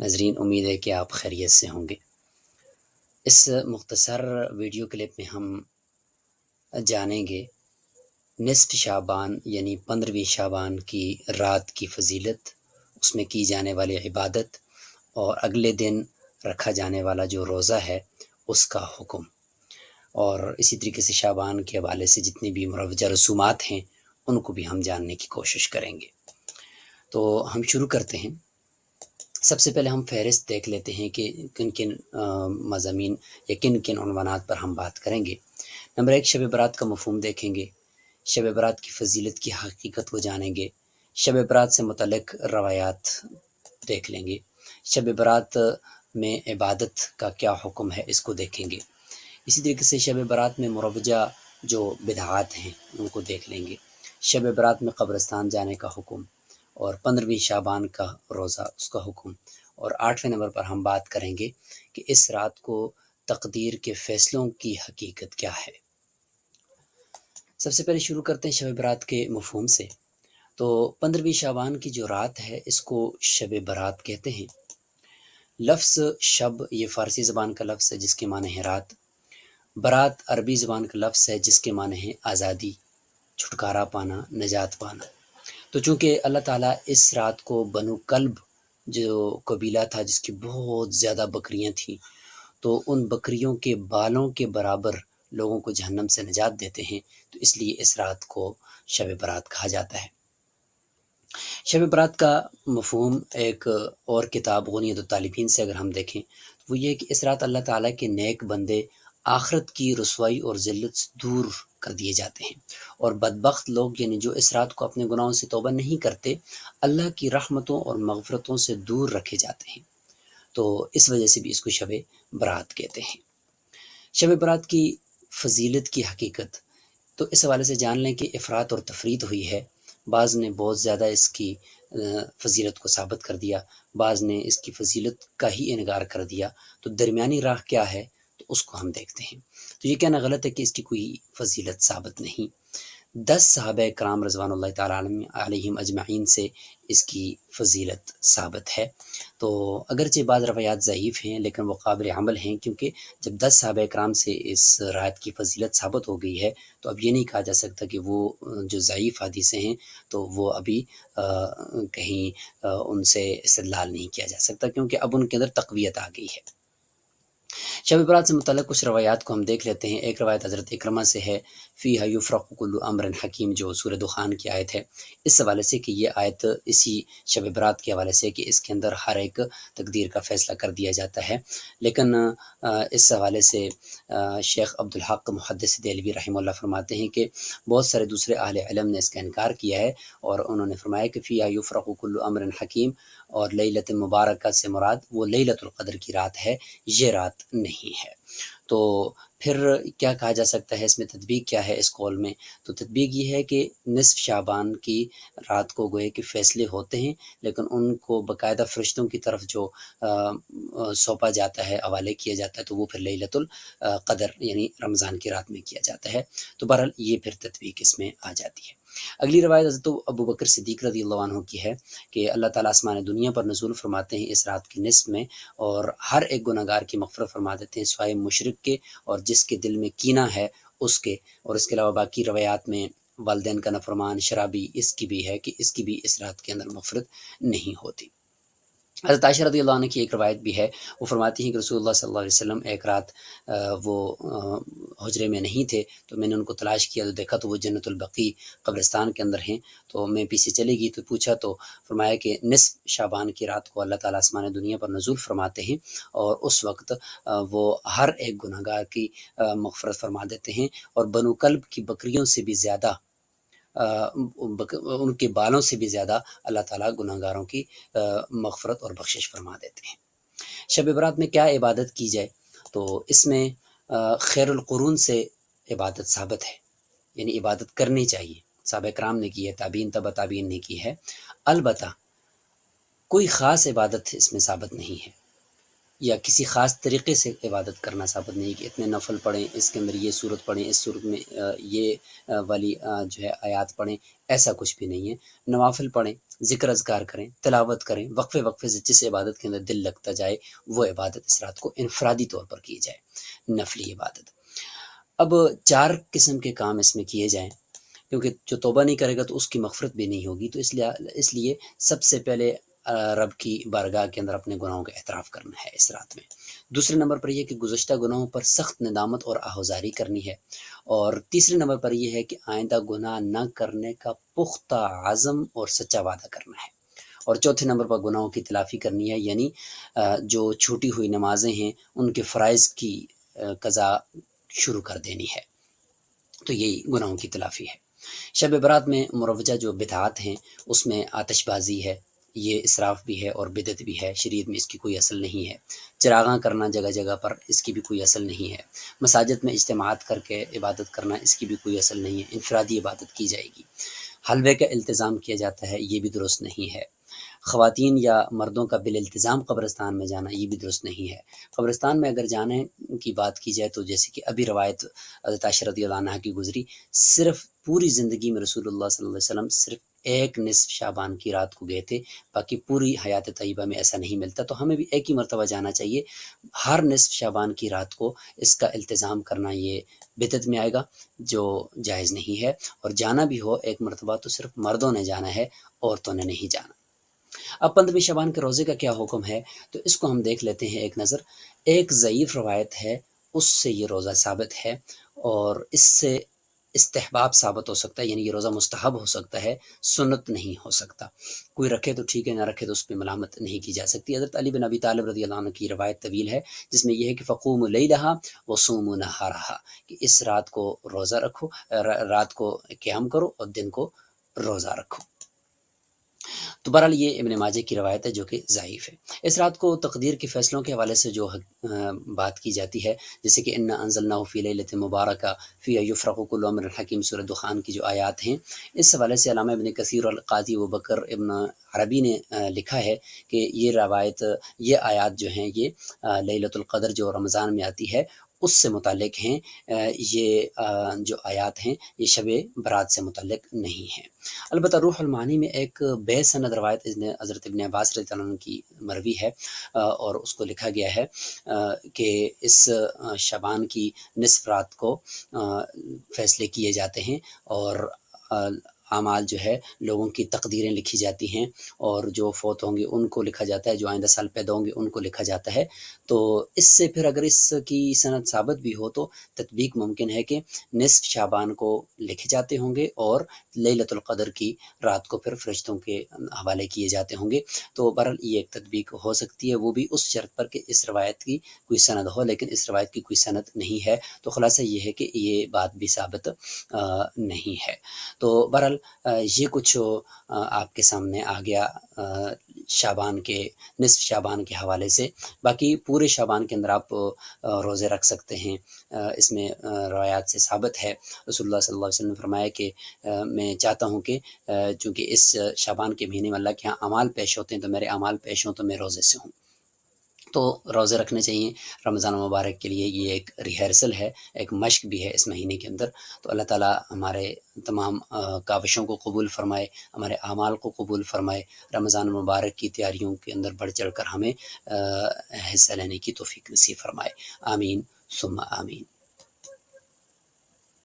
ناظرین، امید ہے کہ آپ خیریت سے ہوں گے۔ اس مختصر ویڈیو کلپ میں ہم جانیں گے نصف شعبان یعنی 15ویں شعبان کی رات کی فضیلت، اس میں کی جانے والی عبادت، اور اگلے دن رکھا جانے والا جو روزہ ہے اس کا حکم، اور اسی طریقے سے شعبان کے حوالے سے جتنی بھی مروجہ رسومات ہیں ان کو بھی ہم جاننے کی کوشش کریں گے۔ تو ہم شروع کرتے ہیں۔ سب سے پہلے ہم فہرست دیکھ لیتے ہیں کہ کن کن مضامین یا کن کن عنوانات پر ہم بات کریں گے۔ نمبر 1، شب برات کا مفہوم دیکھیں گے، شب برات کی فضیلت کی حقیقت کو جانیں گے، شب برات سے متعلق روایات دیکھ لیں گے، شب برات میں عبادت کا کیا حکم ہے اس کو دیکھیں گے، اسی طریقے سے شب برات میں مروجہ جو بدعات ہیں ان کو دیکھ لیں گے، شب برات میں قبرستان جانے کا حکم، اور 15ویں شعبان کا روزہ اس کا حکم، اور 8ویں نمبر پر ہم بات کریں گے کہ اس رات کو تقدیر کے فیصلوں کی حقیقت کیا ہے۔ سب سے پہلے شروع کرتے ہیں شب برات کے مفہوم سے۔ تو 15ویں شعبان کی جو رات ہے اس کو شب برات کہتے ہیں۔ لفظ شب یہ فارسی زبان کا لفظ ہے جس کے معنی ہے رات، برات عربی زبان کا لفظ ہے جس کے معنی ہے آزادی، چھٹکارا پانا، نجات پانا۔ تو چونکہ اللہ تعالیٰ اس رات کو بنو کلب جو قبیلہ تھا جس کی بہت زیادہ بکریاں تھیں، تو ان بکریوں کے بالوں کے برابر لوگوں کو جہنم سے نجات دیتے ہیں، تو اس لیے اس رات کو شب برات کہا جاتا ہے۔ شب برات کا مفہوم ایک اور کتاب غنیت الطالبین سے اگر ہم دیکھیں تو وہ یہ کہ اس رات اللہ تعالیٰ کے نیک بندے آخرت کی رسوائی اور ذلت سے دور کر دیے جاتے ہیں، اور بدبخت لوگ یعنی جو اس رات کو اپنے گناہوں سے توبہ نہیں کرتے اللہ کی رحمتوں اور مغفرتوں سے دور رکھے جاتے ہیں، تو اس وجہ سے بھی اس کو شب برات کہتے ہیں۔ شب برات کی فضیلت کی حقیقت تو اس حوالے سے جان لیں کہ افراط اور تفریط ہوئی ہے، بعض نے بہت زیادہ اس کی فضیلت کو ثابت کر دیا، بعض نے اس کی فضیلت کا ہی انکار کر دیا، تو درمیانی راہ کیا ہے تو اس کو ہم دیکھتے ہیں۔ تو یہ کہنا غلط ہے کہ اس کی کوئی فضیلت ثابت نہیں۔ 10 صحابہ کرام رضوان اللہ تعالیٰ علیہم اجمعین سے اس کی فضیلت ثابت ہے، تو اگرچہ بعض روایات ضعیف ہیں لیکن وہ قابل عمل ہیں، کیونکہ جب 10 صحابہ کرام سے اس رات کی فضیلت ثابت ہو گئی ہے تو اب یہ نہیں کہا جا سکتا کہ وہ جو ضعیف حدیثیں ہیں تو وہ ابھی کہیں ان سے استدلال نہیں کیا جا سکتا، کیونکہ اب ان کے اندر تقویت آ گئی ہے۔ شب برات سے متعلق کچھ روایات کو ہم دیکھ لیتے ہیں۔ ایک روایت حضرت اکرمہ سے ہے، فیہا یفرق کل امر حکیم، جو سورہ دخان کی آیت ہے، اس حوالے سے کہ یہ آیت اسی شب برات کے حوالے سے کہ اس کے اندر ہر ایک تقدیر کا فیصلہ کر دیا جاتا ہے، لیکن اس حوالے سے شیخ عبدالحق محدث دہلوی رحمہ اللہ فرماتے ہیں کہ بہت سارے دوسرے اہل علم نے اس کا انکار کیا ہے، اور انہوں نے فرمایا کہ فیہا یفرق کل امر حکیم، اور لیلۃ مبارکہ سے مراد وہ لیلۃ القدر کی رات ہے، یہ رات نہیں ہے۔ تو پھر کیا کہا جا سکتا ہے، اس میں تطبیق کیا ہے اس قول میں؟ تو تطبیق یہ ہے کہ نصف شعبان کی رات کو گوئے کہ فیصلے ہوتے ہیں، لیکن ان کو باقاعدہ فرشتوں کی طرف جو سونپا جاتا ہے، حوالے کیا جاتا ہے، تو وہ پھر لیلۃ القدر یعنی رمضان کی رات میں کیا جاتا ہے۔ تو بہرحال یہ پھر تطبیق اس میں آ جاتی ہے۔ اگلی روایت حضرت ابو بکر صدیق رضی اللہ عنہ کی ہے کہ اللہ تعالیٰ آسمان دنیا پر نزول فرماتے ہیں اس رات کی نصف میں، اور ہر ایک گناہ گار کی مغفرت فرما دیتے ہیں سوائے مشرک کے اور جس کے دل میں کینہ ہے اس کے، اور اس کے علاوہ باقی روایات میں والدین کا نافرمان، شرابی، اس کی بھی ہے کہ اس کی بھی اس رات کے اندر مغفرت نہیں ہوتی۔ حضرت عائشہ رضی اللہ عنہ کی ایک روایت بھی ہے، وہ فرماتی ہیں کہ رسول اللہ صلی اللہ علیہ وسلم ایک رات وہ حجرے میں نہیں تھے، تو میں نے ان کو تلاش کیا تو دیکھا تو وہ جنت البقیع قبرستان کے اندر ہیں، تو میں پیچھے چلی گئی تو پوچھا تو فرمایا کہ نصف شعبان کی رات کو اللہ تعالیٰ آسمان دنیا پر نزول فرماتے ہیں، اور اس وقت وہ ہر ایک گناہ گار کی مغفرت فرما دیتے ہیں، اور بنو کلب کی بکریوں سے بھی زیادہ ان کے بالوں سے بھی زیادہ اللہ تعالیٰ گناہ گاروں کی مغفرت اور بخشش فرما دیتے ہیں۔ شب برات میں کیا عبادت کی جائے؟ تو اس میں خیر القرون سے عبادت ثابت ہے، یعنی عبادت کرنی چاہیے، صحابہ کرام نے کی ہے، تابعین تبع تابعین نے کی ہے، البتہ کوئی خاص عبادت اس میں ثابت نہیں ہے، یا کسی خاص طریقے سے عبادت کرنا ثابت نہیں کہ اتنے نفل پڑھیں، اس کے اندر یہ صورت پڑھیں، اس صورت میں یہ والی جو ہے آیات پڑھیں، ایسا کچھ بھی نہیں ہے۔ نوافل پڑھیں، ذکر اذکار کریں، تلاوت کریں، وقفے وقفے سے جس عبادت کے اندر دل لگتا جائے وہ عبادت اس رات کو انفرادی طور پر کی جائے، نفلی عبادت۔ اب 4 قسم کے کام اس میں کیے جائیں، کیونکہ جو توبہ نہیں کرے گا تو اس کی مغفرت بھی نہیں ہوگی، تو اس لیے سب سے پہلے رب کی بارگاہ کے اندر اپنے گناہوں کا اعتراف کرنا ہے اس رات میں۔ دوسرے نمبر پر یہ کہ گزشتہ گناہوں پر سخت ندامت اور آہوزاری کرنی ہے، اور تیسرے نمبر پر یہ ہے کہ آئندہ گناہ نہ کرنے کا پختہ عزم اور سچا وعدہ کرنا ہے، اور چوتھے نمبر پر گناہوں کی تلافی کرنی ہے، یعنی جو چھوٹی ہوئی نمازیں ہیں ان کے فرائض کی قضا شروع کر دینی ہے، تو یہی گناہوں کی تلافی ہے۔ شب برات میں مروجہ جو بدعات ہیں اس میں آتش بازی ہے، یہ اسراف بھی ہے اور بدعت بھی ہے، شریعت میں اس کی کوئی اصل نہیں ہے۔ چراغاں کرنا جگہ جگہ پر، اس کی بھی کوئی اصل نہیں ہے۔ مساجد میں اجتماعات کر کے عبادت کرنا، اس کی بھی کوئی اصل نہیں ہے، انفرادی عبادت کی جائے گی۔ حلوے کا التزام کیا جاتا ہے، یہ بھی درست نہیں ہے۔ خواتین یا مردوں کا بالالتزام قبرستان میں جانا، یہ بھی درست نہیں ہے۔ قبرستان میں اگر جانے کی بات کی جائے تو جیسے کہ ابھی روایت حضرت عائشہ رضی اللہ عنہا کی گزری، صرف پوری زندگی میں رسول اللہ صلی اللہ علیہ وسلم صرف ایک نصف شعبان کی رات کو گئے تھے، باقی پوری حیات طیبہ میں ایسا نہیں ملتا، تو ہمیں بھی ایک ہی مرتبہ جانا چاہیے۔ ہر نصف شعبان کی رات کو اس کا التزام کرنا یہ بدعت میں آئے گا، جو جائز نہیں ہے، اور جانا بھی ہو ایک مرتبہ تو صرف مردوں نے جانا ہے، عورتوں نے نہیں جانا۔ اب 15ویں شعبان کے روزے کا کیا حکم ہے، تو اس کو ہم دیکھ لیتے ہیں ایک نظر۔ ایک ضعیف روایت ہے، اس سے یہ روزہ ثابت ہے، اور اس سے استحباب ثابت ہو سکتا ہے، یعنی یہ روزہ مستحب ہو سکتا ہے، سنت نہیں ہو سکتا۔ کوئی رکھے تو ٹھیک ہے، نہ رکھے تو اس پہ ملامت نہیں کی جا سکتی۔ حضرت علی بن ابی طالب رضی اللہ عنہ کی روایت طویل ہے، جس میں یہ ہے کہ فقوموا لیلھا وصوموا نہارھا، کہ اس رات کو روزہ رکھو، رات کو قیام کرو اور دن کو روزہ رکھو۔ تو بہرحال یہ ابن ماجہ کی روایت ہے جو کہ ضعیف ہے۔ اس رات کو تقدیر کے فیصلوں کے حوالے سے جو بات کی جاتی ہے، جیسے کہ انا انزلناہ فی لیلۃ مبارکہ فیہا یفرق کل امر حکیم، سورۃ دخان کی جو آیات ہیں، اس حوالے سے علامہ ابن کثیر اور قاضی ابوبکر ابن عربی نے لکھا ہے کہ یہ روایت، یہ آیات جو ہیں یہ لیلۃ القدر جو رمضان میں آتی ہے اس سے متعلق ہیں، یہ جو آیات ہیں یہ شب برات سے متعلق نہیں ہیں۔ البتہ روح المعانی میں ایک بے سند روایت حضرت ابن عباس رضی اللہ عنہ کی مروی ہے، اور اس کو لکھا گیا ہے کہ اس شعبان کی نصف رات کو فیصلے کیے جاتے ہیں، اور اعمال جو ہے لوگوں کی تقدیریں لکھی جاتی ہیں، اور جو فوت ہوں گے ان کو لکھا جاتا ہے، جو آئندہ سال پیدا ہوں گے ان کو لکھا جاتا ہے۔ تو اس سے پھر اگر اس کی سند ثابت بھی ہو تو تطبیق ممکن ہے کہ نصف شعبان کو لکھے جاتے ہوں گے، اور لیلۃ القدر کی رات کو پھر فرشتوں کے حوالے کیے جاتے ہوں گے۔ تو بہرحال یہ ایک تطبیق ہو سکتی ہے، وہ بھی اس شرط پر کہ اس روایت کی کوئی سند ہو، لیکن اس روایت کی کوئی سند نہیں ہے، تو خلاصہ یہ ہے کہ یہ بات بھی ثابت نہیں ہے۔ تو بہرحال یہ کچھ آپ کے سامنے آ گیا شعبان کے نصف شعبان کے حوالے سے۔ باقی پورے شعبان کے اندر آپ روزے رکھ سکتے ہیں، اس میں روایات سے ثابت ہے۔ رسول اللہ صلی اللہ علیہ وسلم نے فرمایا کہ میں چاہتا ہوں کہ چونکہ اس شعبان کے مہینے میں اللہ کے یہاں اعمال پیش ہوتے ہیں، تو میرے اعمال پیش ہوں تو میں روزے سے ہوں، تو روزے رکھنے چاہیے رمضان مبارک کے لیے۔ یہ ایک ریہرسل ہے، ایک مشق بھی ہے اس مہینے کے اندر۔ تو اللہ تعالیٰ ہمارے تمام کاوشوں کو قبول فرمائے، ہمارے اعمال کو قبول فرمائے، رمضان مبارک کی تیاریوں کے اندر بڑھ چڑھ کر ہمیں حصہ لینے کی توفیق نصیب فرمائے۔ آمین ثم آمین۔